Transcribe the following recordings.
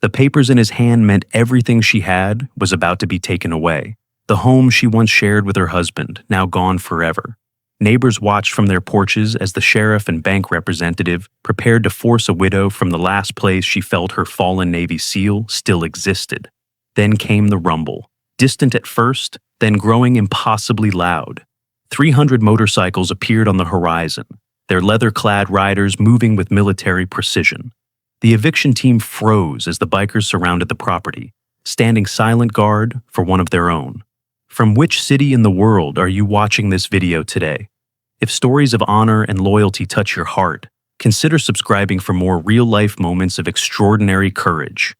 The papers in his hand meant everything she had was about to be taken away. The home she once shared with her husband, now gone forever. Neighbors watched from their porches as the sheriff and bank representative prepared to force a widow from the last place she felt her fallen Navy SEAL still existed. Then came the rumble, distant at first, then growing impossibly loud. 300 motorcycles appeared on the horizon, their leather-clad riders moving with military precision. The eviction team froze as the bikers surrounded the property, standing silent guard for one of their own. From which city in the world are you watching this video today? If stories of honor and loyalty touch your heart, consider subscribing for more real-life moments of extraordinary courage.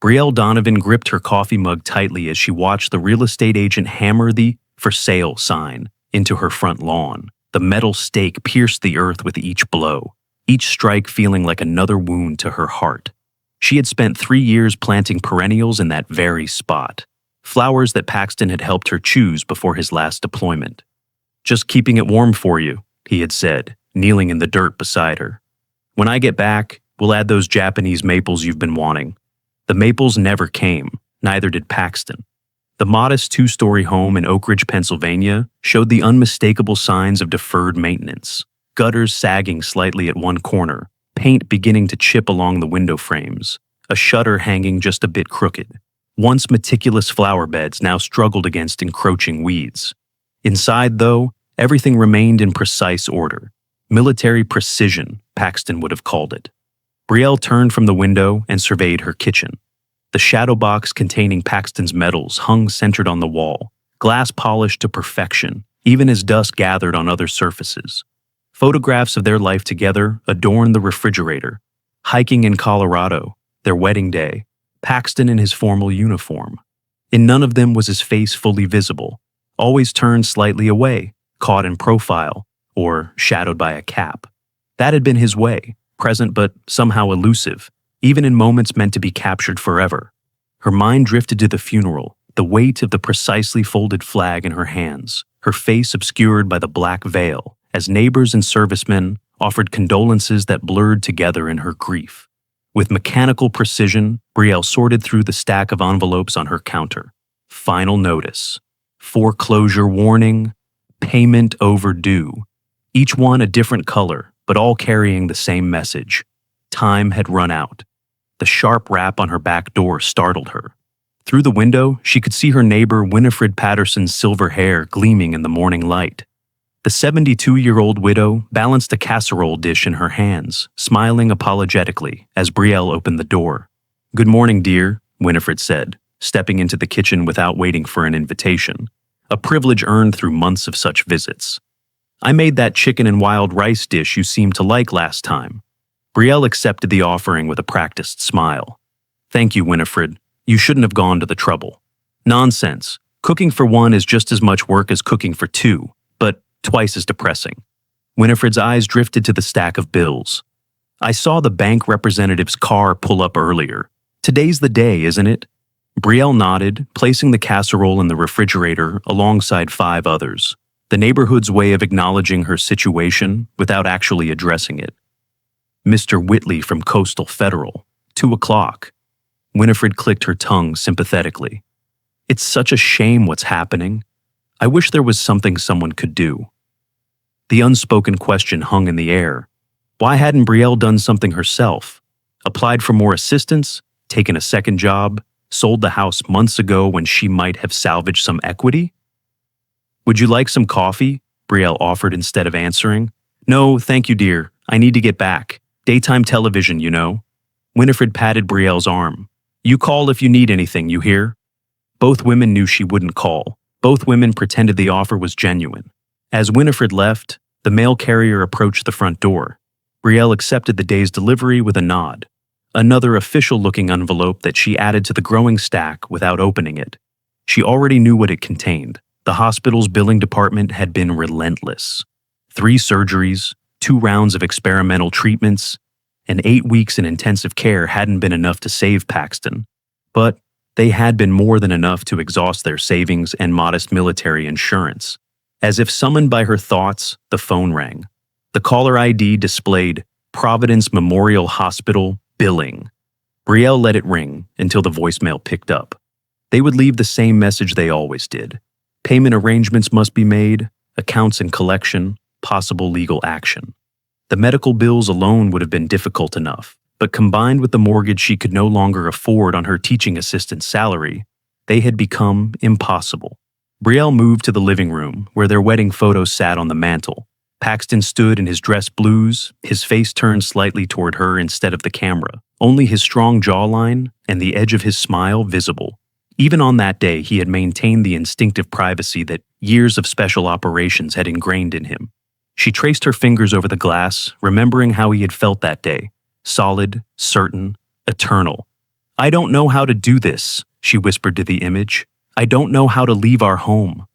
Brielle Donovan gripped her coffee mug tightly as she watched the real estate agent hammer the "for sale" sign into her front lawn. The metal stake pierced the earth with each blow, each strike feeling like another wound to her heart. She had spent 3 years planting perennials in that very spot, flowers that Paxton had helped her choose before his last deployment. "Just keeping it warm for you," he had said, kneeling in the dirt beside her. "When I get back, we'll add those Japanese maples you've been wanting." The maples never came, neither did Paxton. The modest 2-story home in Oak Ridge, Pennsylvania, showed the unmistakable signs of deferred maintenance. Gutters sagging slightly at one corner, paint beginning to chip along the window frames, a shutter hanging just a bit crooked. Once meticulous flower beds now struggled against encroaching weeds. Inside, though, everything remained in precise order. Military precision, Paxton would have called it. Brielle turned from the window and surveyed her kitchen. The shadow box containing Paxton's medals hung centered on the wall, glass polished to perfection, even as dust gathered on other surfaces. Photographs of their life together adorned the refrigerator. Hiking in Colorado, their wedding day, Paxton in his formal uniform. In none of them was his face fully visible, always turned slightly away, caught in profile, or shadowed by a cap. That had been his way, present but somehow elusive, even in moments meant to be captured forever. Her mind drifted to the funeral, the weight of the precisely folded flag in her hands, her face obscured by the black veil, as neighbors and servicemen offered condolences that blurred together in her grief. With mechanical precision, Brielle sorted through the stack of envelopes on her counter. Final notice. Foreclosure warning. Payment overdue. Each one a different color, but all carrying the same message. Time had run out. The sharp rap on her back door startled her. Through the window, she could see her neighbor Winifred Patterson's silver hair gleaming in the morning light. The 72-year-old widow balanced a casserole dish in her hands, smiling apologetically as Brielle opened the door. "Good morning, dear," Winifred said, stepping into the kitchen without waiting for an invitation, a privilege earned through months of such visits. "I made that chicken and wild rice dish you seemed to like last time." Brielle accepted the offering with a practiced smile. "Thank you, Winifred. You shouldn't have gone to the trouble." "Nonsense. Cooking for one is just as much work as cooking for two, but twice as depressing." Winifred's eyes drifted to the stack of bills. "I saw the bank representative's car pull up earlier. Today's the day, isn't it?" Brielle nodded, placing the casserole in the refrigerator alongside 5 others, the neighborhood's way of acknowledging her situation without actually addressing it. "Mr. Whitley from Coastal Federal, 2 o'clock. Winifred clicked her tongue sympathetically. "It's such a shame what's happening. I wish there was something someone could do." The unspoken question hung in the air. Why hadn't Brielle done something herself? Applied for more assistance? Taken a second job? Sold the house months ago when she might have salvaged some equity? "Would you like some coffee?" Brielle offered instead of answering. "No, thank you, dear. I need to get back. Daytime television, you know." Winifred patted Brielle's arm. "You call if you need anything, you hear?" Both women knew she wouldn't call. Both women pretended the offer was genuine. As Winifred left, the mail carrier approached the front door. Brielle accepted the day's delivery with a nod. Another official-looking envelope that she added to the growing stack without opening it. She already knew what it contained. The hospital's billing department had been relentless. 3 surgeries, 2 rounds of experimental treatments, and 8 weeks in intensive care hadn't been enough to save Paxton. But they had been more than enough to exhaust their savings and modest military insurance. As if summoned by her thoughts, the phone rang. The caller ID displayed Providence Memorial Hospital billing. Brielle let it ring until the voicemail picked up. They would leave the same message they always did. Payment arrangements must be made, accounts in collection, possible legal action. The medical bills alone would have been difficult enough, but combined with the mortgage she could no longer afford on her teaching assistant's salary, they had become impossible. Brielle moved to the living room, where their wedding photos sat on the mantel. Paxton stood in his dress blues, his face turned slightly toward her instead of the camera, only his strong jawline and the edge of his smile visible. Even on that day, he had maintained the instinctive privacy that years of special operations had ingrained in him. She traced her fingers over the glass, remembering how he had felt that day. Solid, certain, eternal. "I don't know how to do this," she whispered to the image. "I don't know how to leave our home."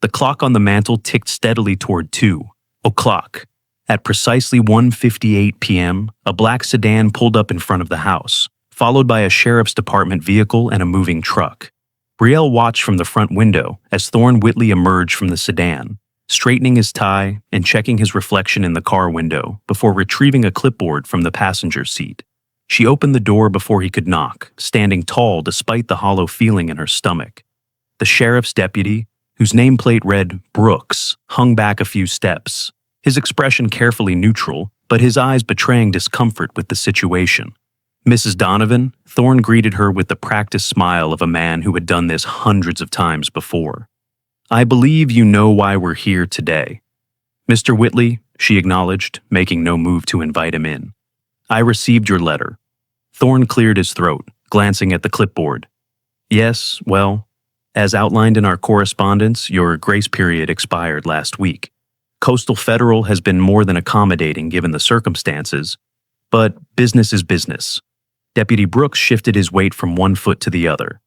The clock on the mantel ticked steadily toward 2:00. At precisely 1:58 p.m., a black sedan pulled up in front of the house, followed by a sheriff's department vehicle and a moving truck. Brielle watched from the front window as Thorne Whitley emerged from the sedan, straightening his tie and checking his reflection in the car window before retrieving a clipboard from the passenger seat. She opened the door before he could knock, standing tall despite the hollow feeling in her stomach. The sheriff's deputy, whose nameplate read Brooks, hung back a few steps, his expression carefully neutral, but his eyes betraying discomfort with the situation. "Mrs. Donovan," Thorne greeted her with the practiced smile of a man who had done this hundreds of times before. "I believe you know why we're here today." "Mr. Whitley," she acknowledged, making no move to invite him in. "I received your letter." Thorne cleared his throat, glancing at the clipboard. "Yes, well, as outlined in our correspondence, your grace period expired last week. Coastal Federal has been more than accommodating given the circumstances, but business is business." Deputy Brooks shifted his weight from one foot to the other.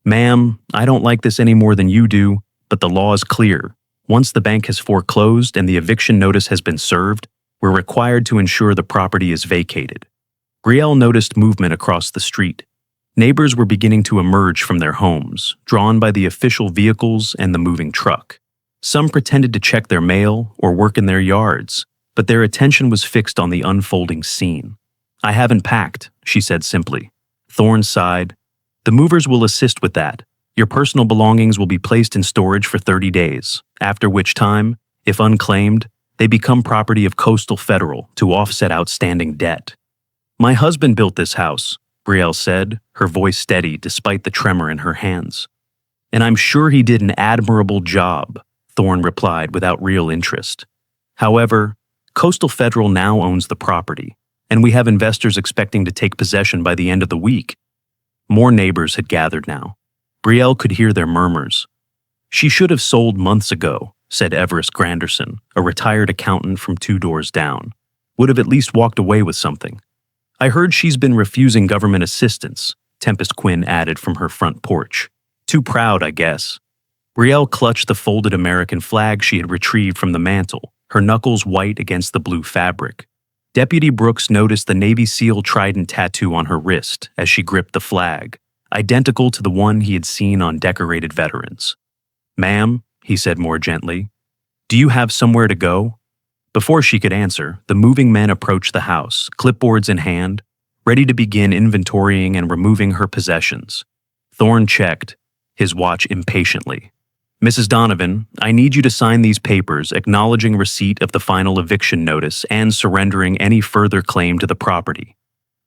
"Ma'am, I don't like this any more than you do, but the law is clear. Once the bank has foreclosed and the eviction notice has been served, we're required to ensure the property is vacated." Brielle noticed movement across the street. Neighbors were beginning to emerge from their homes, drawn by the official vehicles and the moving truck. Some pretended to check their mail or work in their yards, but their attention was fixed on the unfolding scene. "I haven't packed," she said simply. Thorne sighed. "The movers will assist with that. Your personal belongings will be placed in storage for 30 days, after which time, if unclaimed, they become property of Coastal Federal to offset outstanding debt." "My husband built this house," Brielle said, her voice steady despite the tremor in her hands. "And I'm sure he did an admirable job," Thorne replied without real interest. "However, Coastal Federal now owns the property, and we have investors expecting to take possession by the end of the week." More neighbors had gathered now. Brielle could hear their murmurs. "She should have sold months ago," said Everest Granderson, a retired accountant from 2 doors down. "Would have at least walked away with something." "I heard she's been refusing government assistance," Tempest Quinn added from her front porch. "Too proud, I guess." Brielle clutched the folded American flag she had retrieved from the mantel, her knuckles white against the blue fabric. Deputy Brooks noticed the Navy SEAL trident tattoo on her wrist as she gripped the flag, identical to the one he had seen on decorated veterans. "Ma'am," he said more gently, "do you have somewhere to go?" Before she could answer, the moving men approached the house, clipboards in hand, ready to begin inventorying and removing her possessions. Thorne checked, his watch impatiently. "Mrs. Donovan, I need you to sign these papers acknowledging receipt of the final eviction notice and surrendering any further claim to the property."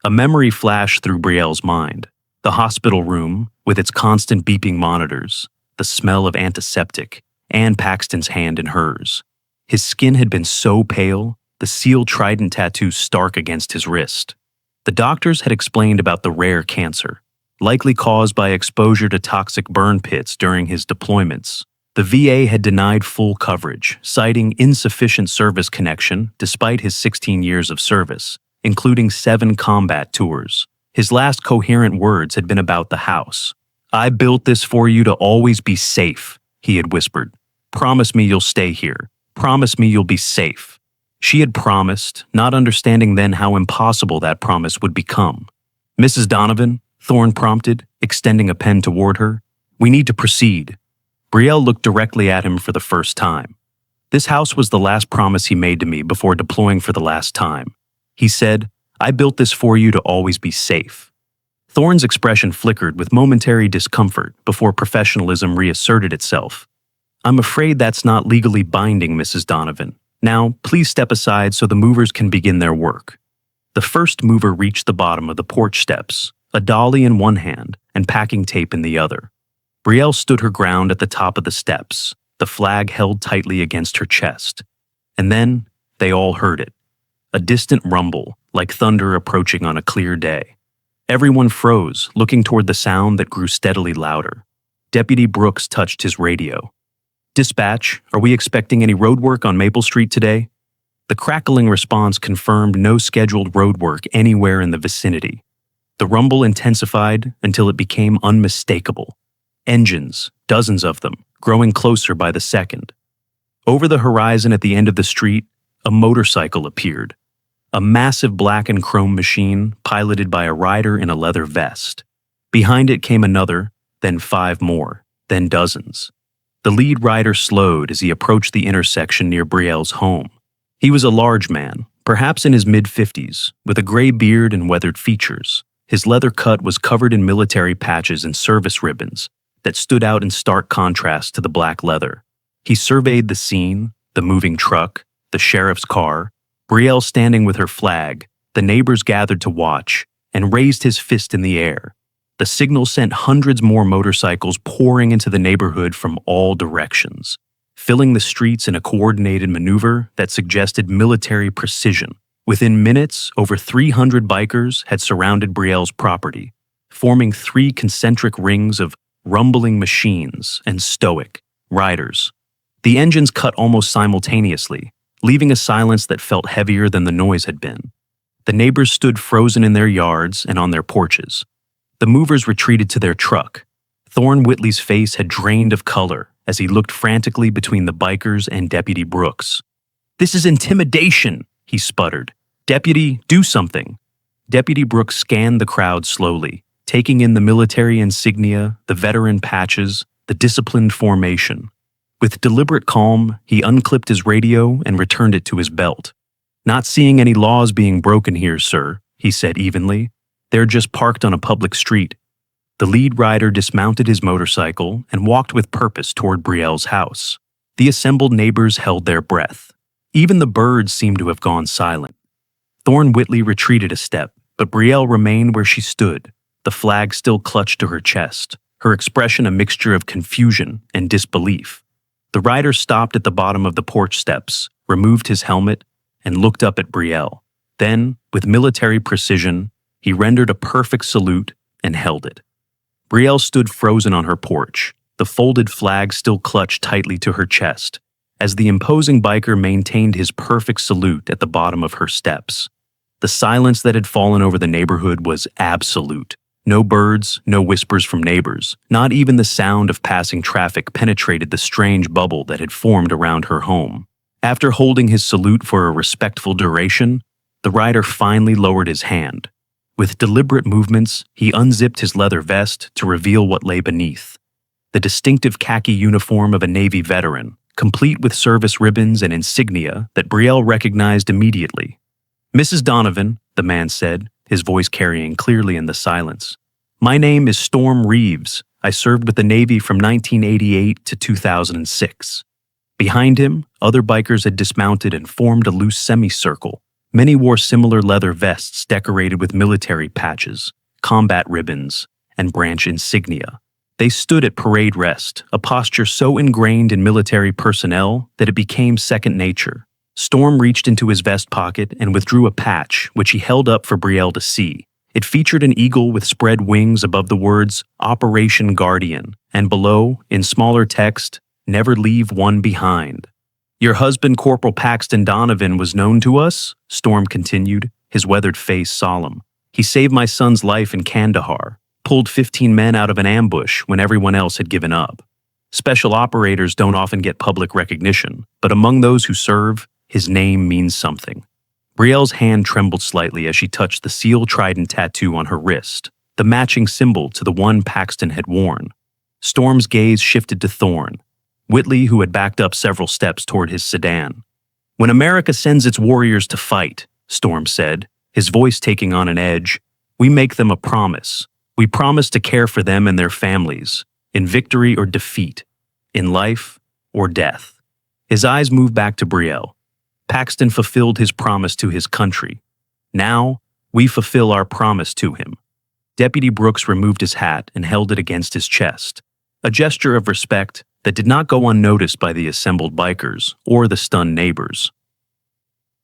A memory flashed through Brielle's mind. The hospital room, with its constant beeping monitors, the smell of antiseptic, and Paxton's hand in hers. His skin had been so pale, the SEAL trident tattoo stark against his wrist. The doctors had explained about the rare cancer, likely caused by exposure to toxic burn pits during his deployments. The VA had denied full coverage, citing insufficient service connection despite his 16 years of service, including 7 combat tours. His last coherent words had been about the house. "I built this for you to always be safe," he had whispered. "Promise me you'll stay here. Promise me you'll be safe." She had promised, not understanding then how impossible that promise would become. "Mrs. Donovan," Thorne prompted, extending a pen toward her, "we need to proceed." Brielle looked directly at him for the first time. "This house was the last promise he made to me before deploying for the last time. He said, 'I built this for you to always be safe.'" Thorne's expression flickered with momentary discomfort before professionalism reasserted itself. "I'm afraid that's not legally binding, Mrs. Donovan. Now, please step aside so the movers can begin their work." The first mover reached the bottom of the porch steps, a dolly in one hand and packing tape in the other. Brielle stood her ground at the top of the steps, the flag held tightly against her chest. And then they all heard it. A distant rumble, like thunder approaching on a clear day. Everyone froze, looking toward the sound that grew steadily louder. Deputy Brooks touched his radio. "Dispatch, are we expecting any road work on Maple Street today?" The crackling response confirmed no scheduled road work anywhere in the vicinity. The rumble intensified until it became unmistakable. Engines, dozens of them, growing closer by the second. Over the horizon at the end of the street, a motorcycle appeared. A massive black and chrome machine piloted by a rider in a leather vest. Behind it came another, then 5 more, then dozens. The lead rider slowed as he approached the intersection near Brielle's home. He was a large man, perhaps in his mid-50s, with a gray beard and weathered features. His leather cut was covered in military patches and service ribbons that stood out in stark contrast to the black leather. He surveyed the scene, the moving truck, the sheriff's car, Brielle standing with her flag, the neighbors gathered to watch, and raised his fist in the air. The signal sent hundreds more motorcycles pouring into the neighborhood from all directions, filling the streets in a coordinated maneuver that suggested military precision. Within minutes, over 300 bikers had surrounded Brielle's property, forming 3 concentric rings of rumbling machines and stoic riders. The engines cut almost simultaneously, leaving a silence that felt heavier than the noise had been. The neighbors stood frozen in their yards and on their porches. The movers retreated to their truck. Thorne Whitley's face had drained of color as he looked frantically between the bikers and Deputy Brooks. "This is intimidation," he sputtered. "Deputy, do something." Deputy Brooks scanned the crowd slowly, taking in the military insignia, the veteran patches, the disciplined formation. With deliberate calm, he unclipped his radio and returned it to his belt. "Not seeing any laws being broken here, sir," he said evenly. "They're just parked on a public street." The lead rider dismounted his motorcycle and walked with purpose toward Brielle's house. The assembled neighbors held their breath. Even the birds seemed to have gone silent. Thorne Whitley retreated a step, but Brielle remained where she stood, the flag still clutched to her chest, her expression a mixture of confusion and disbelief. The rider stopped at the bottom of the porch steps, removed his helmet, and looked up at Brielle. Then, with military precision, he rendered a perfect salute and held it. Brielle stood frozen on her porch, the folded flag still clutched tightly to her chest, as the imposing biker maintained his perfect salute at the bottom of her steps. The silence that had fallen over the neighborhood was absolute. No birds, no whispers from neighbors, not even the sound of passing traffic penetrated the strange bubble that had formed around her home. After holding his salute for a respectful duration, the rider finally lowered his hand. With deliberate movements, he unzipped his leather vest to reveal what lay beneath. The distinctive khaki uniform of a Navy veteran, complete with service ribbons and insignia that Brielle recognized immediately. "Mrs. Donovan," the man said, his voice carrying clearly in the silence. "My name is Storm Reeves. I served with the Navy from 1988 to 2006. Behind him, other bikers had dismounted and formed a loose semicircle. Many wore similar leather vests decorated with military patches, combat ribbons, and branch insignia. They stood at parade rest, a posture so ingrained in military personnel that it became second nature. Storm reached into his vest pocket and withdrew a patch, which he held up for Brielle to see. It featured an eagle with spread wings above the words Operation Guardian, and below, in smaller text, "Never leave one behind." "Your husband, Corporal Paxton Donovan, was known to us," Storm continued, his weathered face solemn. "He saved my son's life in Kandahar, pulled 15 men out of an ambush when everyone else had given up. Special operators don't often get public recognition, but among those who serve, his name means something." Brielle's hand trembled slightly as she touched the seal trident tattoo on her wrist, the matching symbol to the one Paxton had worn. Storm's gaze shifted to Thorne Whitley, who had backed up several steps toward his sedan. "When America sends its warriors to fight," Storm said, his voice taking on an edge, "we make them a promise. We promise to care for them and their families, in victory or defeat, in life or death. His eyes moved back to Brielle. Paxton fulfilled his promise to his country. Now, we fulfill our promise to him. Deputy Brooks removed his hat and held it against his chest, a gesture of respect that did not go unnoticed by the assembled bikers or the stunned neighbors.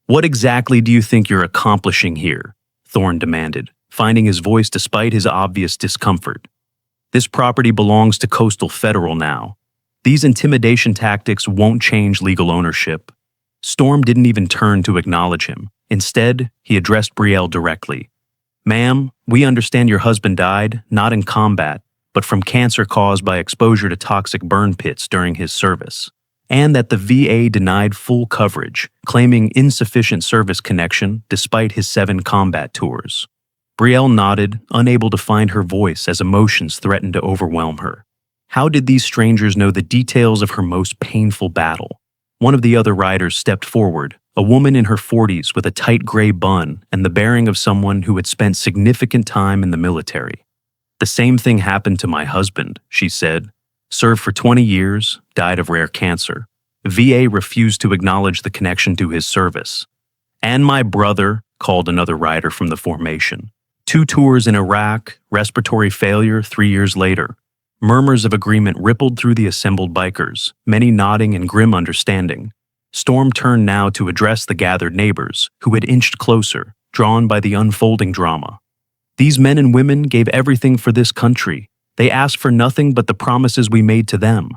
"What exactly do you think you're accomplishing here?" Thorne demanded, finding his voice despite his obvious discomfort. "This property belongs to Coastal Federal now. These intimidation tactics won't change legal ownership." Storm didn't even turn to acknowledge him. Instead, he addressed Brielle directly. "Ma'am, we understand your husband died, not in combat, but from cancer caused by exposure to toxic burn pits during his service, and that the VA denied full coverage, claiming insufficient service connection despite his 7 combat tours." Brielle nodded, unable to find her voice as emotions threatened to overwhelm her. How did these strangers know the details of her most painful battle? One of the other riders stepped forward, a woman in her 40s with a tight gray bun and the bearing of someone who had spent significant time in the military. "The same thing happened to my husband," she said. "Served for 20 years, died of rare cancer. VA refused to acknowledge the connection to his service." "And my brother," called another rider from the formation. 2 tours in Iraq, respiratory failure 3 years later." Murmurs of agreement rippled through the assembled bikers, many nodding in grim understanding. Storm turned now to address the gathered neighbors, who had inched closer, drawn by the unfolding drama. "These men and women gave everything for this country. They asked for nothing but the promises we made to them.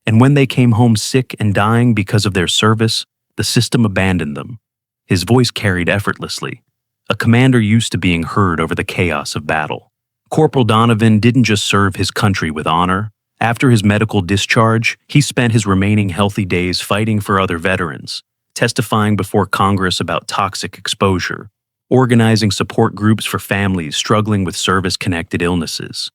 And when they came home sick and dying because of their service, the system abandoned them." His voice carried effortlessly, a commander used to being heard over the chaos of battle. Corporal Donovan didn't just serve his country with honor. After his medical discharge, he spent his remaining healthy days fighting for other veterans, testifying before Congress about toxic exposure, organizing support groups for families struggling with service-connected illnesses.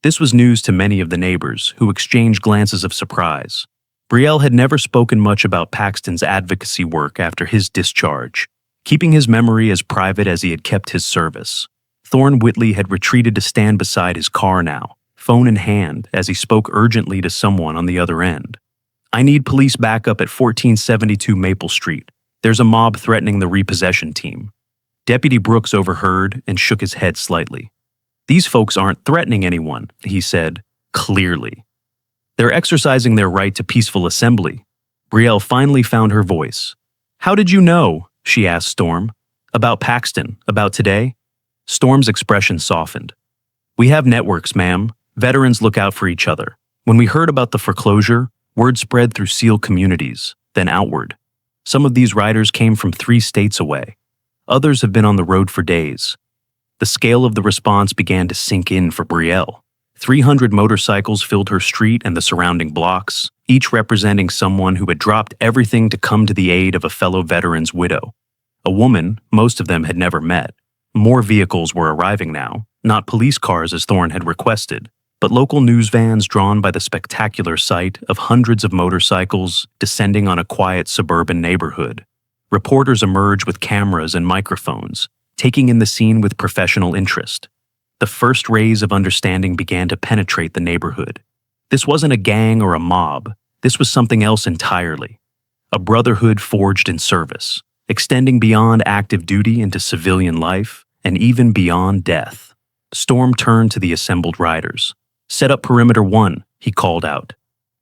This was news to many of the neighbors, who exchanged glances of surprise. Brielle had never spoken much about Paxton's advocacy work after his discharge, keeping his memory as private as he had kept his service. Thorne Whitley had retreated to stand beside his car now, phone in hand, as he spoke urgently to someone on the other end. "I need police backup at 1472 Maple Street. There's a mob threatening the repossession team." Deputy Brooks overheard and shook his head slightly. "These folks aren't threatening anyone," he said, clearly. "They're exercising their right to peaceful assembly." Brielle finally found her voice. "How did you know?" she asked Storm. "About Paxton, about today?" Storm's expression softened. "We have networks, ma'am. Veterans look out for each other. When we heard about the foreclosure, word spread through SEAL communities, then outward. Some of these riders came from 3 states away. Others have been on the road for days." The scale of the response began to sink in for Brielle. 300 motorcycles filled her street and the surrounding blocks, each representing someone who had dropped everything to come to the aid of a fellow veteran's widow. A woman most of them had never met. More vehicles were arriving now, not police cars as Thorne had requested, but local news vans drawn by the spectacular sight of hundreds of motorcycles descending on a quiet suburban neighborhood. Reporters emerged with cameras and microphones, taking in the scene with professional interest. The first rays of understanding began to penetrate the neighborhood. This wasn't a gang or a mob. This was something else entirely. A brotherhood forged in service, extending beyond active duty into civilian life, and even beyond death. Storm turned to the assembled riders. "Set up perimeter 1, he called out.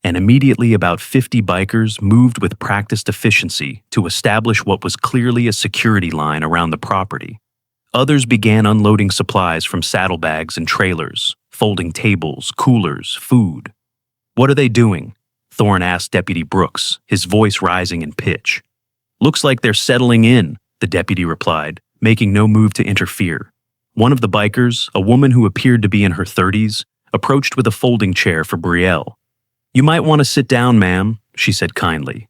And immediately about 50 bikers moved with practiced efficiency to establish what was clearly a security line around the property. Others began unloading supplies from saddlebags and trailers, folding tables, coolers, food. "What are they doing?" Thorne asked Deputy Brooks, his voice rising in pitch. "Looks like they're settling in," the deputy replied, making no move to interfere. One of the bikers, a woman who appeared to be in her 30s, approached with a folding chair for Brielle. "You might want to sit down, ma'am," she said kindly.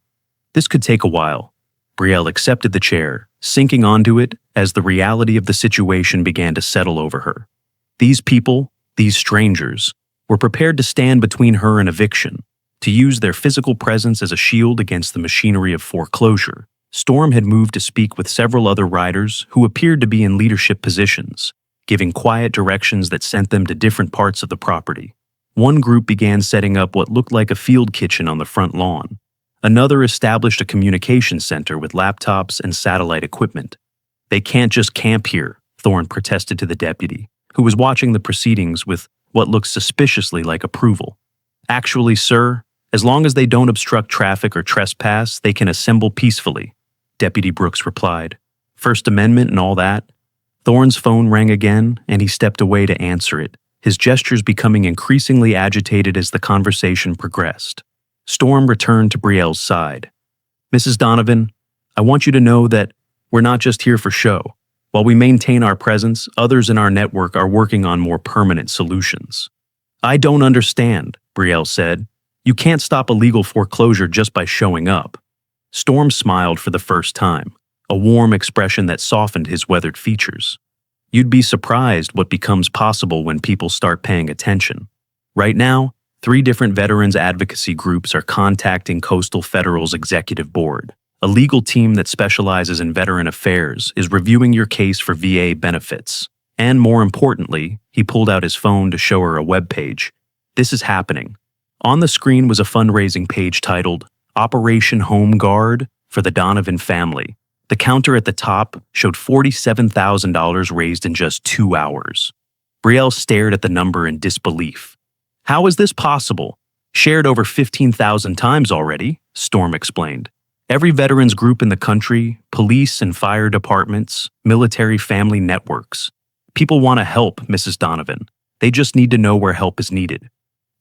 "This could take a while." Brielle accepted the chair, sinking onto it as the reality of the situation began to settle over her. These people, these strangers, were prepared to stand between her and eviction, to use their physical presence as a shield against the machinery of foreclosure. Storm had moved to speak with several other riders who appeared to be in leadership positions, giving quiet directions that sent them to different parts of the property. One group began setting up what looked like a field kitchen on the front lawn. Another established a communication center with laptops and satellite equipment. "They can't just camp here," Thorne protested to the deputy, who was watching the proceedings with what looked suspiciously like approval. "Actually, sir, as long as they don't obstruct traffic or trespass, they can assemble peacefully," Deputy Brooks replied. "First Amendment and all that?" Thorne's phone rang again, and he stepped away to answer it, his gestures becoming increasingly agitated as the conversation progressed. Storm returned to Brielle's side. "Mrs. Donovan, I want you to know that we're not just here for show. While we maintain our presence, others in our network are working on more permanent solutions." "I don't understand," Brielle said. "You can't stop illegal foreclosure just by showing up." Storm smiled for the first time, a warm expression that softened his weathered features. "You'd be surprised what becomes possible when people start paying attention. Right now, 3 different veterans advocacy groups are contacting Coastal Federal's executive board. A legal team that specializes in veteran affairs is reviewing your case for VA benefits. And more importantly, he pulled out his phone to show her a web page. This is happening. On the screen was a fundraising page titled Operation Home Guard for the Donovan family. The counter at the top showed $47,000 raised in just 2 hours. Brielle stared at the number in disbelief. "How is this possible? Shared over 15,000 times already," Storm explained. "Every veterans group in the country, police and fire departments, military family networks. People want to help, Mrs. Donovan. They just need to know where help is needed."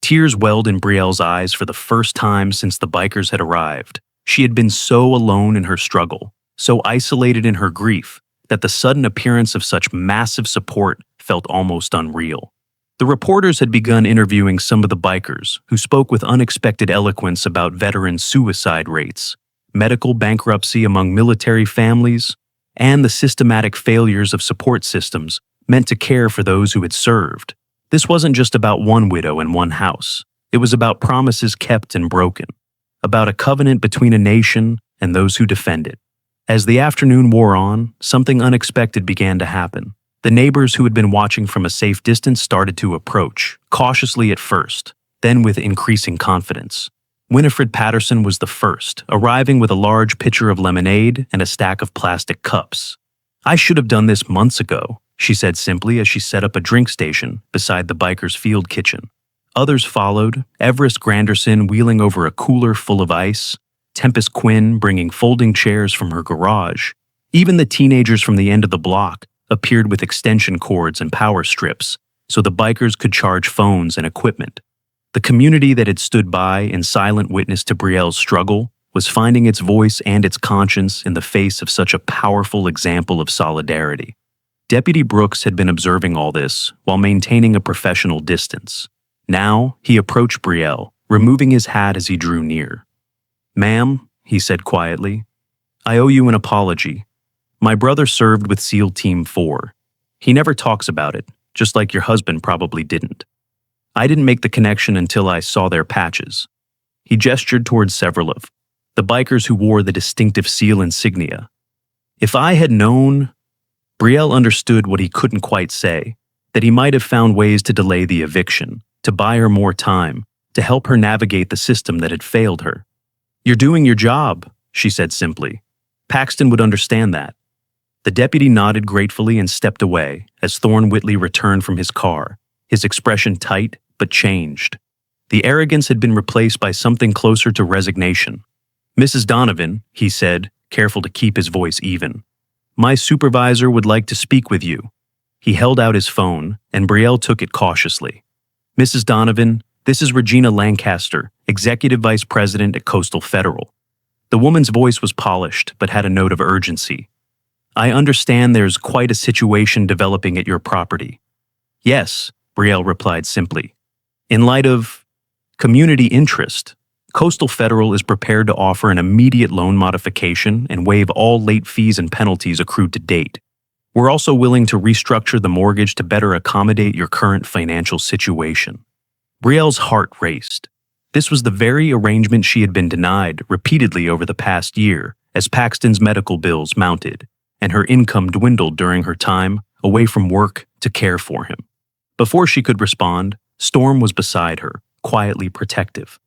Tears welled in Brielle's eyes for the first time since the bikers had arrived. She had been so alone in her struggle, so isolated in her grief, that the sudden appearance of such massive support felt almost unreal. The reporters had begun interviewing some of the bikers, who spoke with unexpected eloquence about veteran suicide rates, medical bankruptcy among military families, and the systematic failures of support systems meant to care for those who had served. This wasn't just about one widow and one house. It was about promises kept and broken, about a covenant between a nation and those who defend it. As the afternoon wore on, something unexpected began to happen. The neighbors who had been watching from a safe distance started to approach, cautiously at first, then with increasing confidence. Winifred Patterson was the first, arriving with a large pitcher of lemonade and a stack of plastic cups. "I should have done this months ago," she said simply as she set up a drink station beside the bikers' field kitchen. Others followed, Everest Granderson wheeling over a cooler full of ice, Tempest Quinn bringing folding chairs from her garage. Even the teenagers from the end of the block appeared with extension cords and power strips so the bikers could charge phones and equipment. The community that had stood by in silent witness to Brielle's struggle was finding its voice and its conscience in the face of such a powerful example of solidarity. Deputy Brooks had been observing all this while maintaining a professional distance. Now, he approached Brielle, removing his hat as he drew near. "Ma'am," he said quietly, "I owe you an apology. My brother served with SEAL Team 4. He never talks about it, just like your husband probably didn't. I didn't make the connection until I saw their patches." He gestured towards several of the bikers who wore the distinctive SEAL insignia. "If I had known..." Brielle understood what he couldn't quite say, that he might have found ways to delay the eviction, to buy her more time, to help her navigate the system that had failed her. "You're doing your job," she said simply. "Paxton would understand that." The deputy nodded gratefully and stepped away as Thorne Whitley returned from his car, his expression tight but changed. The arrogance had been replaced by something closer to resignation. "Mrs. Donovan," he said, careful to keep his voice even, "my supervisor would like to speak with you." He held out his phone, and Brielle took it cautiously. "Mrs. Donovan, this is Regina Lancaster, Executive Vice President at Coastal Federal." The woman's voice was polished but had a note of urgency. "I understand there's quite a situation developing at your property." "Yes," Brielle replied simply. "In light of community interest, Coastal Federal is prepared to offer an immediate loan modification and waive all late fees and penalties accrued to date. We're also willing to restructure the mortgage to better accommodate your current financial situation." Brielle's heart raced. This was the very arrangement she had been denied repeatedly over the past year as Paxton's medical bills mounted and her income dwindled during her time away from work to care for him. Before she could respond, Storm was beside her, quietly protective.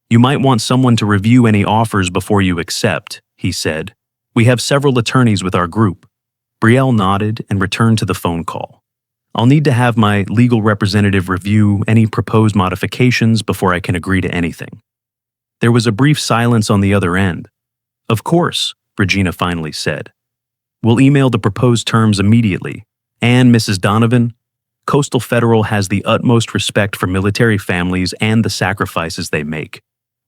"You might want someone to review any offers before you accept," he said. "We have several attorneys with our group." Brielle nodded and returned to the phone call. "I'll need to have my legal representative review any proposed modifications before I can agree to anything." There was a brief silence on the other end. "Of course," Regina finally said. "We'll email the proposed terms immediately. And, Mrs. Donovan, Coastal Federal has the utmost respect for military families and the sacrifices they make.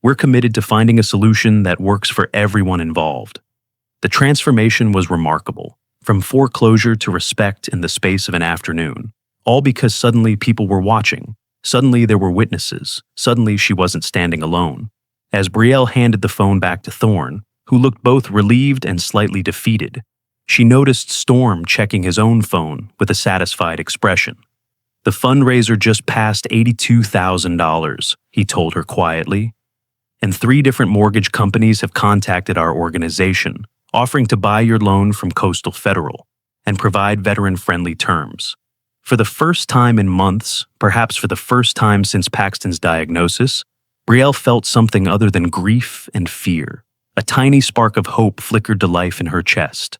We're committed to finding a solution that works for everyone involved." The transformation was remarkable, from foreclosure to respect in the space of an afternoon, all because suddenly people were watching. Suddenly there were witnesses. Suddenly she wasn't standing alone. As Brielle handed the phone back to Thorne, who looked both relieved and slightly defeated, she noticed Storm checking his own phone with a satisfied expression. "The fundraiser just passed $82,000, he told her quietly. "And 3 different mortgage companies have contacted our organization, offering to buy your loan from Coastal Federal and provide veteran-friendly terms." For the first time in months, perhaps for the first time since Paxton's diagnosis, Brielle felt something other than grief and fear. A tiny spark of hope flickered to life in her chest.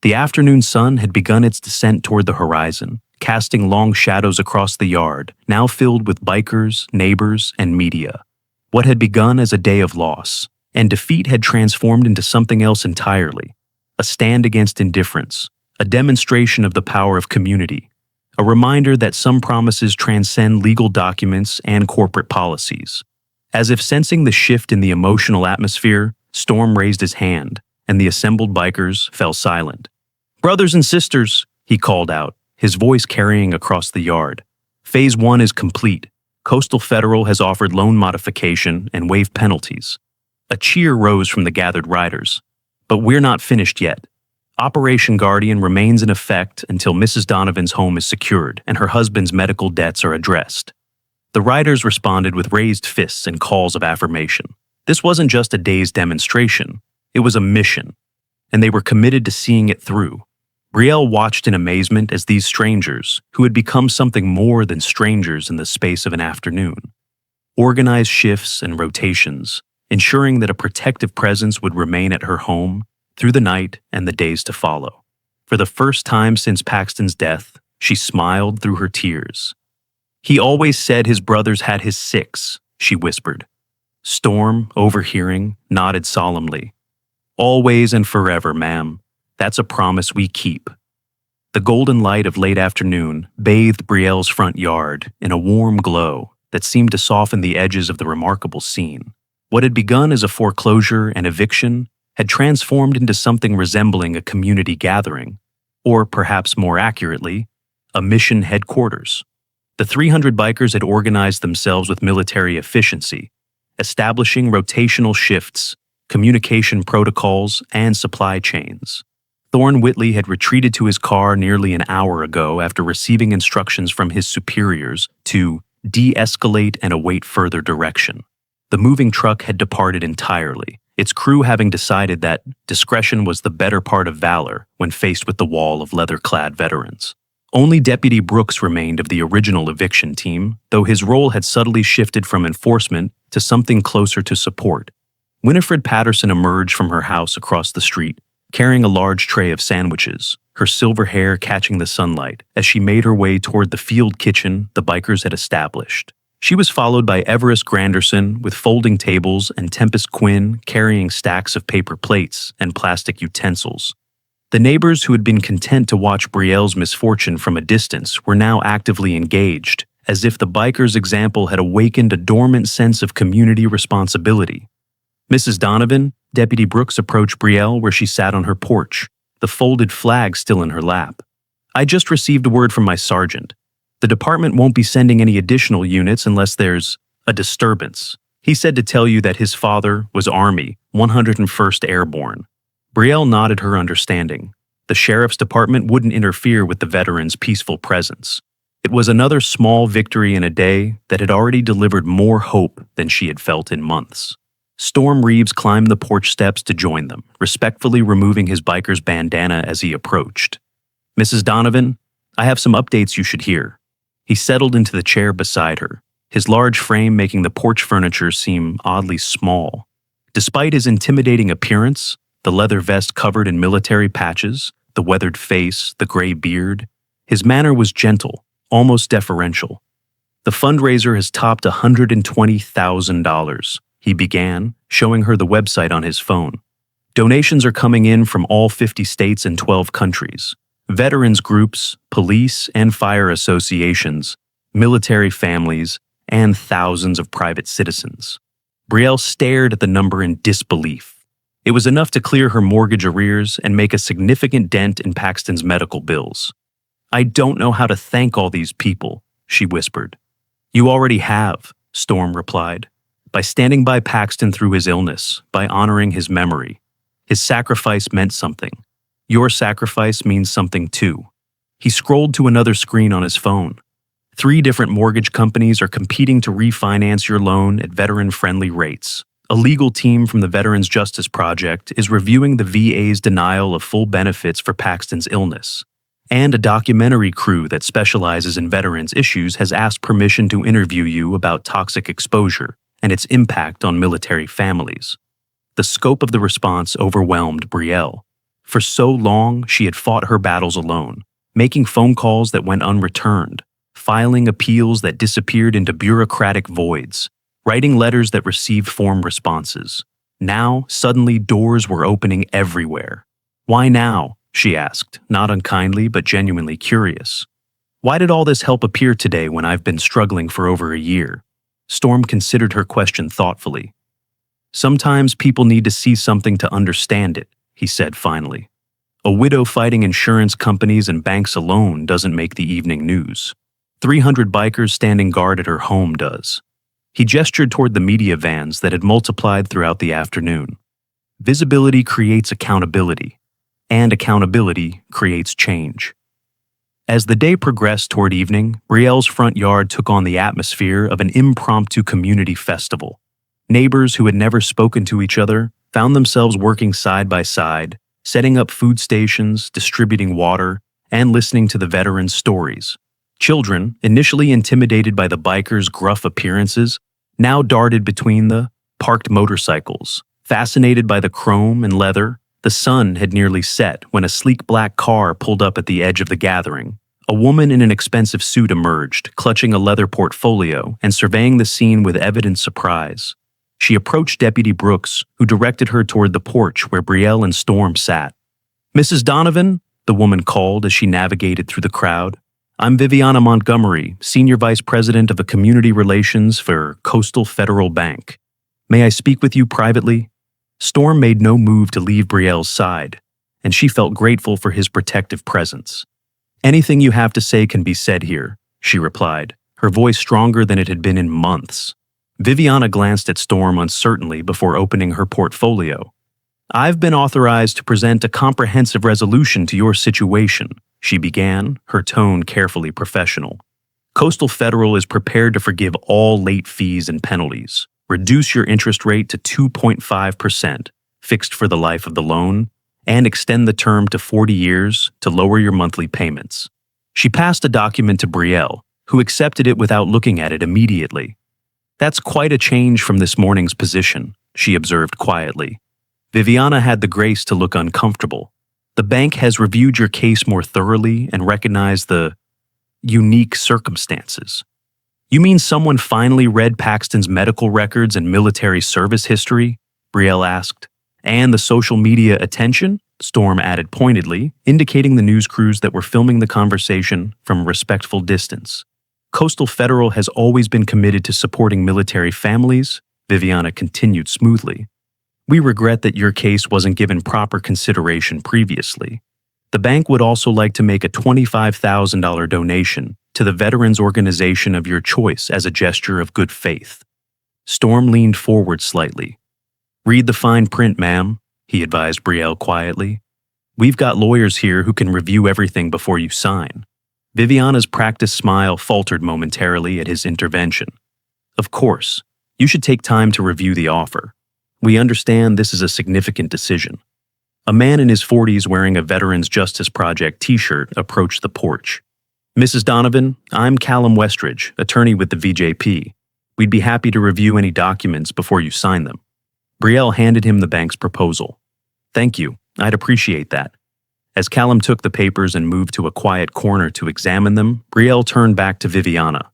The afternoon sun had begun its descent toward the horizon, casting long shadows across the yard, now filled with bikers, neighbors, and media. What had begun as a day of loss and defeat had transformed into something else entirely. A stand against indifference, a demonstration of the power of community, a reminder that some promises transcend legal documents and corporate policies. As if sensing the shift in the emotional atmosphere, Storm raised his hand, and the assembled bikers fell silent. "Brothers and sisters," he called out, his voice carrying across the yard. "Phase 1 is complete. Coastal Federal has offered loan modification and waived penalties." A cheer rose from the gathered riders. "But we're not finished yet. Operation Guardian remains in effect until Mrs. Donovan's home is secured and her husband's medical debts are addressed." The riders responded with raised fists and calls of affirmation. This wasn't just a day's demonstration, it was a mission, and they were committed to seeing it through. Brielle watched in amazement as these strangers, who had become something more than strangers in the space of an afternoon, organized shifts and rotations, ensuring that a protective presence would remain at her home through the night and the days to follow. For the first time since Paxton's death, she smiled through her tears. "He always said his brothers had his 6, she whispered. Storm, overhearing, nodded solemnly. "Always and forever, ma'am. That's a promise we keep." The golden light of late afternoon bathed Brielle's front yard in a warm glow that seemed to soften the edges of the remarkable scene. What had begun as a foreclosure and eviction had transformed into something resembling a community gathering, or perhaps more accurately, a mission headquarters. The 300 bikers had organized themselves with military efficiency, establishing rotational shifts, communication protocols, and supply chains. Thorne Whitley had retreated to his car nearly an hour ago after receiving instructions from his superiors to de-escalate and await further direction. The moving truck had departed entirely, its crew having decided that discretion was the better part of valor when faced with the wall of leather-clad veterans. Only Deputy Brooks remained of the original eviction team, though his role had subtly shifted from enforcement to something closer to support. Winifred Patterson emerged from her house across the street, carrying a large tray of sandwiches, her silver hair catching the sunlight as she made her way toward the field kitchen the bikers had established. She was followed by Everest Granderson with folding tables and Tempest Quinn carrying stacks of paper plates and plastic utensils. The neighbors who had been content to watch Brielle's misfortune from a distance were now actively engaged, as if the bikers' example had awakened a dormant sense of community responsibility. "Mrs. Donovan," Deputy Brooks approached Brielle where she sat on her porch, the folded flag still in her lap. "I just received a word from my sergeant. The department won't be sending any additional units unless there's a disturbance. He said to tell you that his father was Army, 101st Airborne." Brielle nodded her understanding. The sheriff's department wouldn't interfere with the veteran's peaceful presence. It was another small victory in a day that had already delivered more hope than she had felt in months. Storm Reeves climbed the porch steps to join them, respectfully removing his biker's bandana as he approached. "Mrs. Donovan, I have some updates you should hear. He settled into the chair beside her, his large frame making the porch furniture seem oddly small. Despite his intimidating appearance, the leather vest covered in military patches, the weathered face, the gray beard, his manner was gentle, almost deferential. The fundraiser has topped $120,000, he began, showing her the website on his phone. Donations are coming in from all 50 states and 12 countries. Veterans groups, police and fire associations, military families, and thousands of private citizens. Brielle stared at the number in disbelief. It was enough to clear her mortgage arrears and make a significant dent in Paxton's medical bills. I don't know how to thank all these people, she whispered. You already have, Storm replied, by standing by Paxton through his illness, by honoring his memory. His sacrifice meant something. Your sacrifice means something too. He scrolled to another screen on his phone. 3 different mortgage companies are competing to refinance your loan at veteran-friendly rates. A legal team from the Veterans Justice Project is reviewing the VA's denial of full benefits for Paxton's illness. And a documentary crew that specializes in veterans issues has asked permission to interview you about toxic exposure and its impact on military families. The scope of the response overwhelmed Brielle. For so long, she had fought her battles alone, making phone calls that went unreturned, filing appeals that disappeared into bureaucratic voids, writing letters that received form responses. Now, suddenly, doors were opening everywhere. Why now? She asked, not unkindly but genuinely curious. Why did all this help appear today when I've been struggling for over a year? Storm considered her question thoughtfully. Sometimes people need to see something to understand it, he said finally. A widow fighting insurance companies and banks alone doesn't make the evening news. 300 bikers standing guard at her home does. He gestured toward the media vans that had multiplied throughout the afternoon. Visibility creates accountability, and accountability creates change. As the day progressed toward evening, Brielle's front yard took on the atmosphere of an impromptu community festival. Neighbors who had never spoken to each other found themselves working side by side, setting up food stations, distributing water, and listening to the veterans' stories. Children, initially intimidated by the bikers' gruff appearances, now darted between the parked motorcycles. Fascinated by the chrome and leather, the sun had nearly set when a sleek black car pulled up at the edge of the gathering. A woman in an expensive suit emerged, clutching a leather portfolio and surveying the scene with evident surprise. She approached Deputy Brooks, who directed her toward the porch where Brielle and Storm sat. "Mrs. Donovan," the woman called as she navigated through the crowd. "I'm Viviana Montgomery, Senior Vice President of Community Relations for Coastal Federal Bank. May I speak with you privately?" Storm made no move to leave Brielle's side, and she felt grateful for his protective presence. "Anything you have to say can be said here," she replied, her voice stronger than it had been in months. Viviana glanced at Storm uncertainly before opening her portfolio. "I've been authorized to present a comprehensive resolution to your situation," she began, her tone carefully professional. "Coastal Federal is prepared to forgive all late fees and penalties, reduce your interest rate to 2.5%, fixed for the life of the loan, and extend the term to 40 years to lower your monthly payments." She passed a document to Brielle, who accepted it without looking at it immediately. "That's quite a change from this morning's position," she observed quietly. Viviana had the grace to look uncomfortable. "The bank has reviewed your case more thoroughly and recognized the unique circumstances." "You mean someone finally read Paxton's medical records and military service history?" Brielle asked. "And the social media attention?" Storm added pointedly, indicating the news crews that were filming the conversation from a respectful distance. "Coastal Federal has always been committed to supporting military families," Viviana continued smoothly. "We regret that your case wasn't given proper consideration previously. The bank would also like to make a $25,000 donation to the veterans organization of your choice as a gesture of good faith." Storm leaned forward slightly. "Read the fine print, ma'am," he advised Brielle quietly. "We've got lawyers here who can review everything before you sign." Viviana's practiced smile faltered momentarily at his intervention. "Of course, you should take time to review the offer. We understand this is a significant decision." A man in his 40s wearing a Veterans Justice Project t-shirt approached the porch. Mrs. Donovan, I'm Callum Westridge, attorney with the VJP. We'd be happy to review any documents before you sign them. Brielle handed him the bank's proposal. Thank you, I'd appreciate that. As Callum took the papers and moved to a quiet corner to examine them, Brielle turned back to Viviana.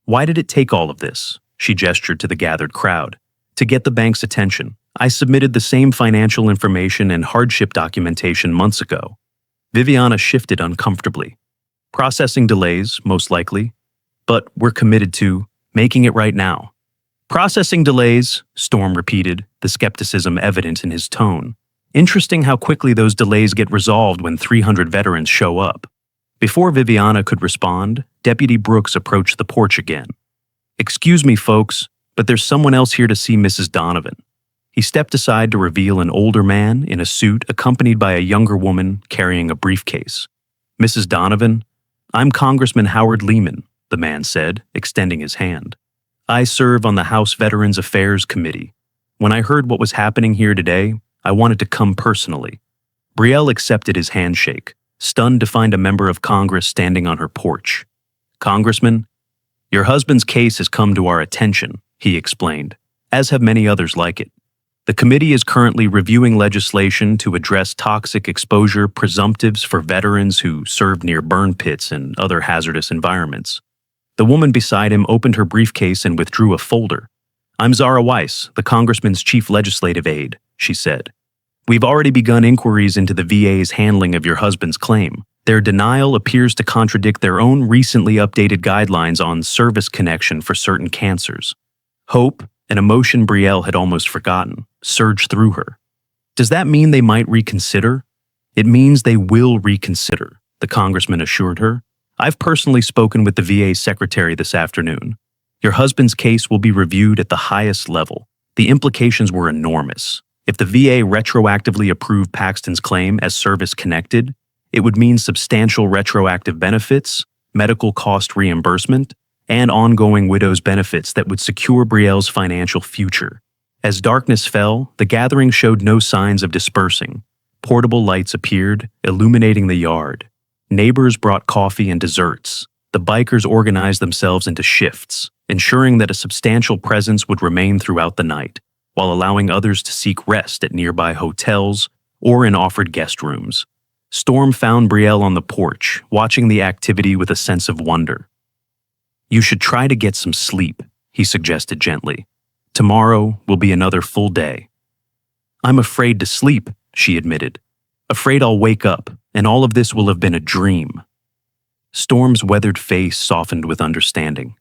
Why did it take all of this? She gestured to the gathered crowd. To get the bank's attention. I submitted the same financial information and hardship documentation months ago. Viviana shifted uncomfortably. Processing delays, most likely. But we're committed to making it right now. Processing delays, Storm repeated, the skepticism evident in his tone. Interesting how quickly those delays get resolved when 300 veterans show up. Before Viviana could respond, Deputy Brooks approached the porch again. Excuse me, folks, but there's someone else here to see Mrs. Donovan. He stepped aside to reveal an older man in a suit accompanied by a younger woman carrying a briefcase. Mrs. Donovan, I'm Congressman Howard Lehman, the man said, extending his hand. I serve on the House Veterans Affairs Committee. When I heard what was happening here today, I wanted to come personally. Brielle accepted his handshake, stunned to find a member of Congress standing on her porch. Congressman, your husband's case has come to our attention, he explained, as have many others like it. The committee is currently reviewing legislation to address toxic exposure presumptives for veterans who served near burn pits and other hazardous environments. The woman beside him opened her briefcase and withdrew a folder. I'm Zara Weiss, the congressman's chief legislative aide, she said. We've already begun inquiries into the VA's handling of your husband's claim. Their denial appears to contradict their own recently updated guidelines on service connection for certain cancers. Hope, an emotion Brielle had almost forgotten, surged through her. Does that mean they might reconsider? It means they will reconsider, the congressman assured her. I've personally spoken with the VA secretary this afternoon. Your husband's case will be reviewed at the highest level. The implications were enormous. If the VA retroactively approved Paxton's claim as service-connected, it would mean substantial retroactive benefits, medical cost reimbursement, and ongoing widow's benefits that would secure Brielle's financial future. As darkness fell, the gathering showed no signs of dispersing. Portable lights appeared, illuminating the yard. Neighbors brought coffee and desserts. The bikers organized themselves into shifts, ensuring that a substantial presence would remain throughout the night, while allowing others to seek rest at nearby hotels or in offered guest rooms. Storm found Brielle on the porch, watching the activity with a sense of wonder. You should try to get some sleep, he suggested gently. Tomorrow will be another full day. I'm afraid to sleep, she admitted. Afraid I'll wake up, and all of this will have been a dream. Storm's weathered face softened with understanding.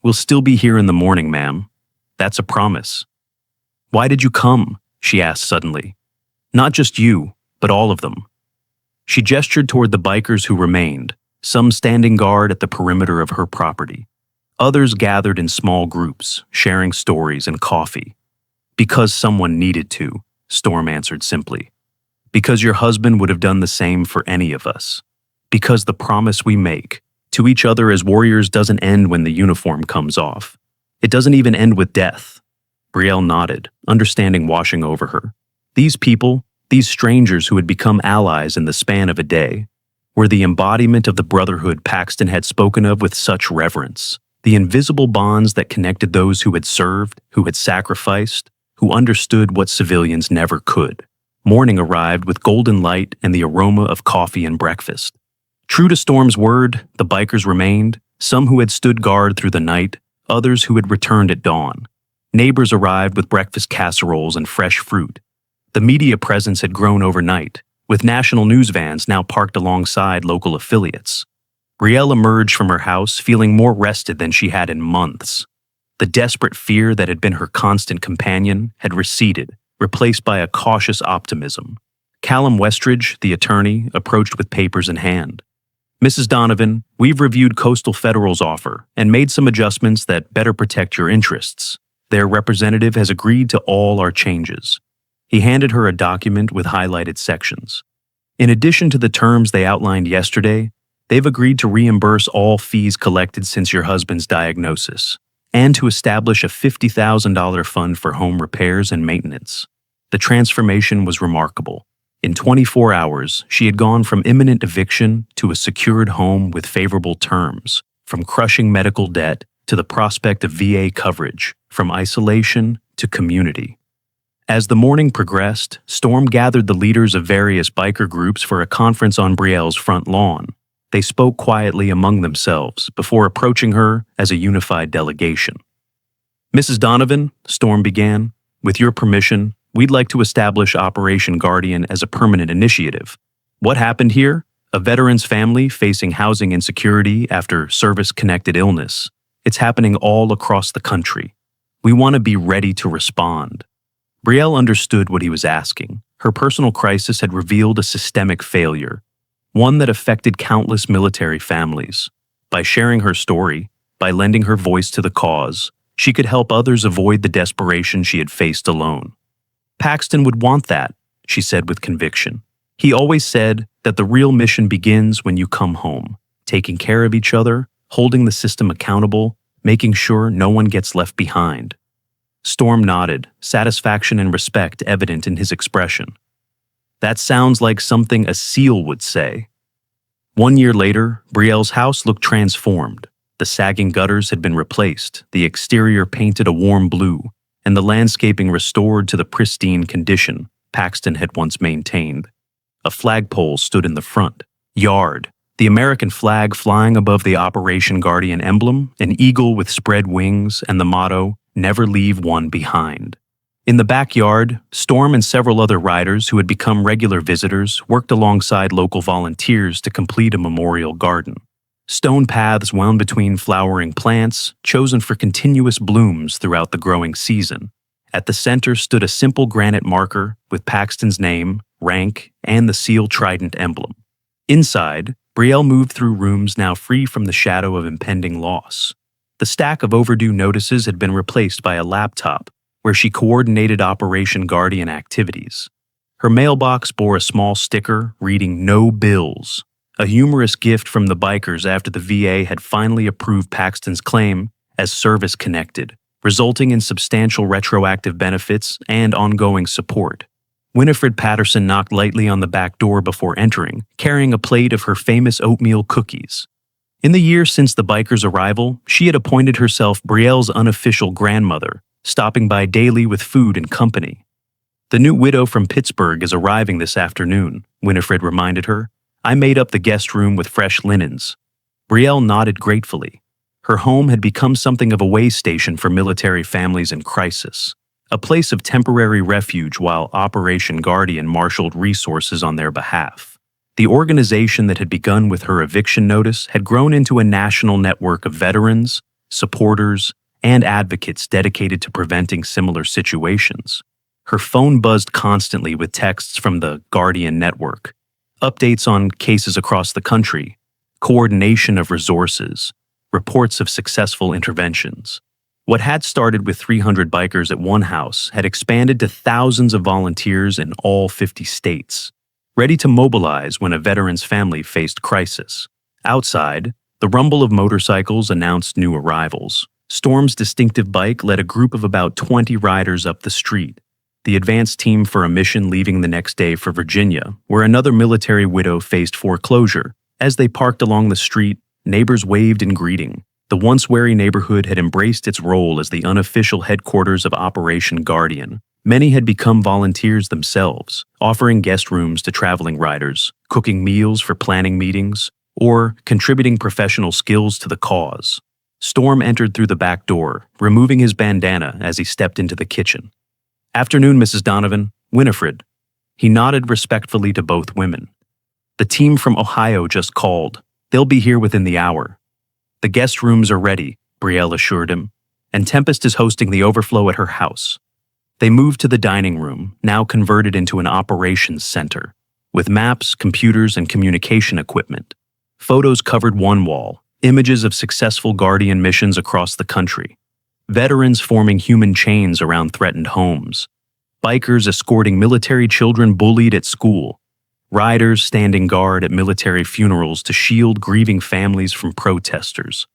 We'll still be here in the morning, ma'am. That's a promise. Why did you come? She asked suddenly. Not just you, but all of them. She gestured toward the bikers who remained, some standing guard at the perimeter of her property. Others gathered in small groups, sharing stories and coffee. Because someone needed to, Storm answered simply. Because your husband would have done the same for any of us. Because the promise we make to each other as warriors doesn't end when the uniform comes off. It doesn't even end with death. Brielle nodded, understanding washing over her. These people, these strangers who had become allies in the span of a day, were the embodiment of the brotherhood Paxton had spoken of with such reverence, the invisible bonds that connected those who had served, who had sacrificed, who understood what civilians never could. Morning arrived with golden light and the aroma of coffee and breakfast. True to Storm's word, the bikers remained, some who had stood guard through the night, others who had returned at dawn. Neighbors arrived with breakfast casseroles and fresh fruit. The media presence had grown overnight, with national news vans now parked alongside local affiliates. Brielle emerged from her house feeling more rested than she had in months. The desperate fear that had been her constant companion had receded, replaced by a cautious optimism. Callum Westridge, the attorney, approached with papers in hand. Mrs. Donovan, we've reviewed Coastal Federal's offer and made some adjustments that better protect your interests. Their representative has agreed to all our changes. He handed her a document with highlighted sections. In addition to the terms they outlined yesterday, they've agreed to reimburse all fees collected since your husband's diagnosis, and to establish a $50,000 fund for home repairs and maintenance. The transformation was remarkable. In 24 hours, she had gone from imminent eviction to a secured home with favorable terms, from crushing medical debt to the prospect of VA coverage, from isolation to community. As the morning progressed, Storm gathered the leaders of various biker groups for a conference on Brielle's front lawn. They spoke quietly among themselves before approaching her as a unified delegation. "Mrs. Donovan," Storm began, "with your permission, we'd like to establish Operation Guardian as a permanent initiative. What happened here? A veteran's family facing housing insecurity after service-connected illness. It's happening all across the country. We want to be ready to respond." Brielle understood what he was asking. Her personal crisis had revealed a systemic failure, one that affected countless military families. By sharing her story, by lending her voice to the cause, she could help others avoid the desperation she had faced alone. "Paxton would want that," she said with conviction. "He always said that the real mission begins when you come home, taking care of each other, holding the system accountable, making sure no one gets left behind." Storm nodded, satisfaction and respect evident in his expression. "That sounds like something a SEAL would say." 1 year later, Brielle's house looked transformed. The sagging gutters had been replaced, the exterior painted a warm blue, and the landscaping restored to the pristine condition Paxton had once maintained. A flagpole stood in the front yard, the American flag flying above the Operation Guardian emblem, an eagle with spread wings, and the motto, "Never leave one behind." In the backyard, Storm and several other riders who had become regular visitors worked alongside local volunteers to complete a memorial garden. Stone paths wound between flowering plants, chosen for continuous blooms throughout the growing season. At the center stood a simple granite marker with Paxton's name, rank, and the SEAL Trident emblem. Inside, Brielle moved through rooms now free from the shadow of impending loss. The stack of overdue notices had been replaced by a laptop, where she coordinated Operation Guardian activities. Her mailbox bore a small sticker reading "No Bills," a humorous gift from the bikers after the VA had finally approved Paxton's claim as service-connected, resulting in substantial retroactive benefits and ongoing support. Winifred Patterson knocked lightly on the back door before entering, carrying a plate of her famous oatmeal cookies. In the year since the bikers' arrival, she had appointed herself Brielle's unofficial grandmother, stopping by daily with food and company. "The new widow from Pittsburgh is arriving this afternoon," Winifred reminded her. "I made up the guest room with fresh linens." Brielle nodded gratefully. Her home had become something of a way station for military families in crisis, a place of temporary refuge while Operation Guardian marshaled resources on their behalf. The organization that had begun with her eviction notice had grown into a national network of veterans, supporters, and advocates dedicated to preventing similar situations. Her phone buzzed constantly with texts from the Guardian network, updates on cases across the country, coordination of resources, reports of successful interventions. What had started with 300 bikers at one house had expanded to thousands of volunteers in all 50 states, ready to mobilize when a veteran's family faced crisis. Outside, the rumble of motorcycles announced new arrivals. Storm's distinctive bike led a group of about 20 riders up the street, the advance team for a mission leaving the next day for Virginia, where another military widow faced foreclosure. As they parked along the street, neighbors waved in greeting. The once wary neighborhood had embraced its role as the unofficial headquarters of Operation Guardian. Many had become volunteers themselves, offering guest rooms to traveling riders, cooking meals for planning meetings, or contributing professional skills to the cause. Storm entered through the back door, removing his bandana as he stepped into the kitchen. "Afternoon, Mrs. Donovan. Winifred." He nodded respectfully to both women. "The team from Ohio just called. They'll be here within the hour." "The guest rooms are ready," Brielle assured him, "and Tempest is hosting the overflow at her house." They moved to the dining room, now converted into an operations center, with maps, computers, and communication equipment. Photos covered one wall, images of successful Guardian missions across the country. Veterans forming human chains around threatened homes. Bikers escorting military children bullied at school. Riders standing guard at military funerals to shield grieving families from protesters.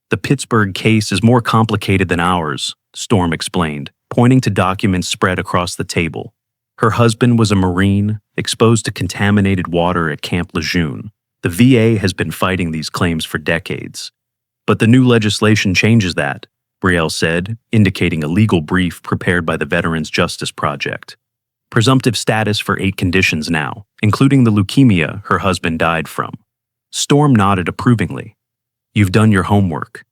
"The Pittsburgh case is more complicated than ours," Storm explained, pointing to documents spread across the table. Her husband was a Marine, exposed to contaminated water at Camp Lejeune. The VA has been fighting these claims for decades. But the new legislation changes that, Brielle said, indicating a legal brief prepared by the Veterans Justice Project. Presumptive status for 8 conditions now, including the leukemia her husband died from. Storm nodded approvingly. You've done your homework.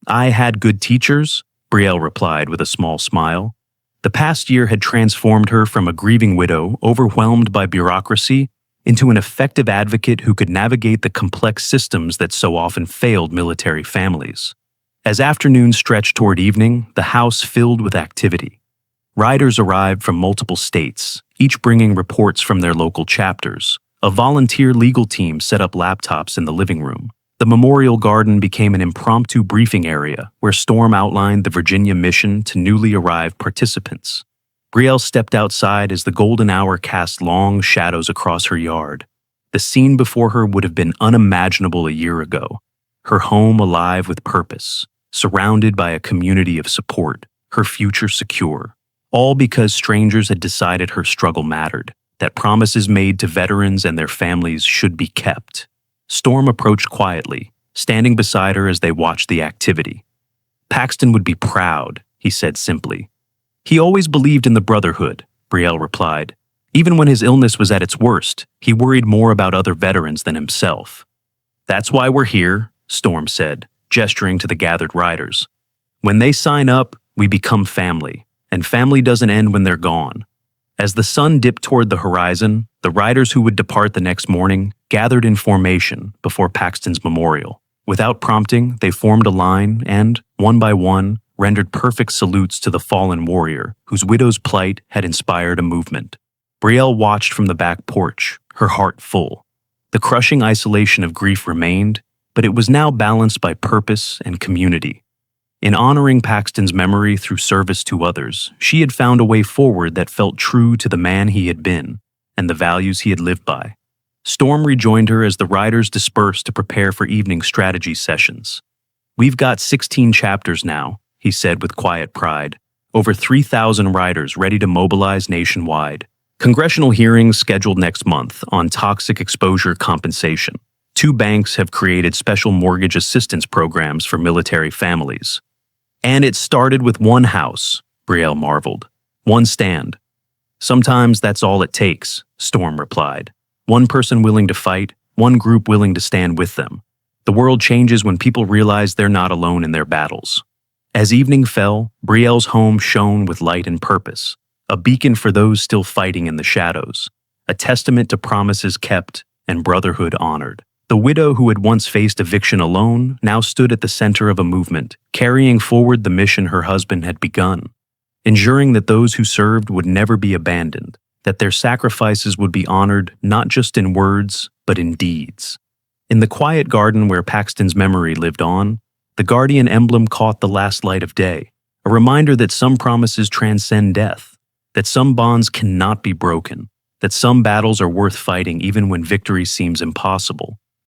I had good teachers, Brielle replied with a small smile. The past year had transformed her from a grieving widow overwhelmed by bureaucracy into an effective advocate who could navigate the complex systems that so often failed military families. As afternoon stretched toward evening, the house filled with activity. Riders arrived from multiple states, each bringing reports from their local chapters. A volunteer legal team set up laptops in the living room. The memorial garden became an impromptu briefing area where Storm outlined the Virginia mission to newly arrived participants. Brielle stepped outside as the golden hour cast long shadows across her yard. The scene before her would have been unimaginable a year ago. Her home alive with purpose, surrounded by a community of support, her future secure. All because strangers had decided her struggle mattered, that promises made to veterans and their families should be kept. Storm approached quietly, standing beside her as they watched the activity. Paxton would be proud, he said simply. He always believed in the brotherhood, Brielle replied. Even when his illness was at its worst, he worried more about other veterans than himself. That's why we're here, Storm said, gesturing to the gathered riders. When they sign up, we become family, and family doesn't end when they're gone. As the sun dipped toward the horizon, the riders who would depart the next morning gathered in formation before Paxton's memorial. Without prompting, they formed a line and, one by one, rendered perfect salutes to the fallen warrior whose widow's plight had inspired a movement. Brielle watched from the back porch, her heart full. The crushing isolation of grief remained, but it was now balanced by purpose and community. In honoring Paxton's memory through service to others, she had found a way forward that felt true to the man he had been and the values he had lived by. Storm rejoined her as the riders dispersed to prepare for evening strategy sessions. We've got 16 chapters now, he said with quiet pride. Over 3,000 riders ready to mobilize nationwide. Congressional hearings scheduled next month on toxic exposure compensation. 2 banks have created special mortgage assistance programs for military families. And it started with one house, Brielle marveled. One stand. Sometimes that's all it takes, Storm replied. One person willing to fight, one group willing to stand with them. The world changes when people realize they're not alone in their battles. As evening fell, Brielle's home shone with light and purpose, a beacon for those still fighting in the shadows, a testament to promises kept and brotherhood honored. The widow who had once faced eviction alone now stood at the center of a movement, carrying forward the mission her husband had begun, ensuring that those who served would never be abandoned, that their sacrifices would be honored not just in words, but in deeds. In the quiet garden where Paxton's memory lived on, the guardian emblem caught the last light of day, a reminder that some promises transcend death, that some bonds cannot be broken, that some battles are worth fighting even when victory seems impossible.